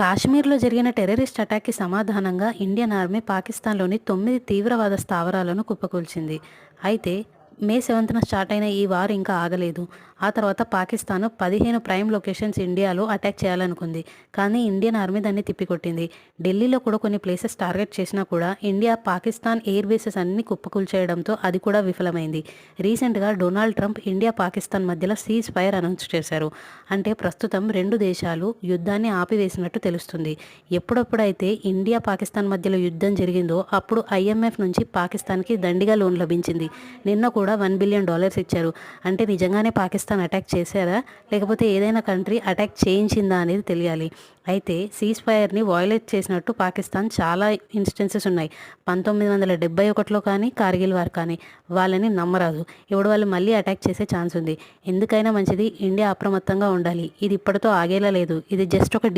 కాశ్మీర్లో జరిగిన టెర్రరిస్ట్ అటాక్కి సమాధానంగా ఇండియన్ ఆర్మీ పాకిస్తాన్లోని 9 తీవ్రవాద స్థావరాలను కుప్పకూల్చింది. అయితే మే 7న స్టార్ట్ అయిన ఈ వార్ ఇంకా ఆగలేదు. ఆ తర్వాత పాకిస్తాన్ 15 ప్రైమ్ లొకేషన్స్ ఇండియాలో అటాక్ చేయాలనుకుంది. కానీ ఇండియన్ ఆర్మీ దాన్ని తిప్పికొట్టింది. ఢిల్లీలో కూడా కొన్ని ప్లేసెస్ టార్గెట్ చేసినా కూడా ఇండియా పాకిస్తాన్ ఎయిర్ బేసెస్ అన్ని కుప్పకూల్చేయడంతో అది కూడా విఫలమైంది. రీసెంట్గా డొనాల్డ్ ట్రంప్ ఇండియా పాకిస్తాన్ మధ్యలో సీజ్ ఫైర్ అనౌన్స్ చేశారు. అంటే ప్రస్తుతం రెండు దేశాలు యుద్ధాన్ని ఆపివేసినట్టు తెలుస్తుంది. ఎప్పుడెప్పుడైతే ఇండియా పాకిస్తాన్ మధ్యలో యుద్ధం జరిగిందో అప్పుడు IMF నుంచి పాకిస్తాన్కి దండిగా లోన్ లభించింది. నిన్న కూడా $1 బిలియన్ ఇచ్చారు. అంటే నిజంగానే పాకిస్తాన్ అటాక్ చేశారా, లేకపోతే ఏదైనా కంట్రీ అటాక్ చేయించిందా అనేది తెలియాలి. అయితే సీజ్ ఫైర్ని వయోలేట్ చేసినట్టు పాకిస్తాన్ చాలా ఇన్స్టెన్సెస్ ఉన్నాయి. 1971లో కానీ కార్గిల్ వార్ కానీ. వాళ్ళని నమ్మరాదు. ఇప్పుడు వాళ్ళు మళ్ళీ అటాక్ చేసే ఛాన్స్ ఉంది. ఎందుకైనా మంచిది ఇండియా అప్రమత్తంగా ఉండాలి. ఇది ఇప్పటితో ఆగేలా లేదు. ఇది జస్ట్ ఒక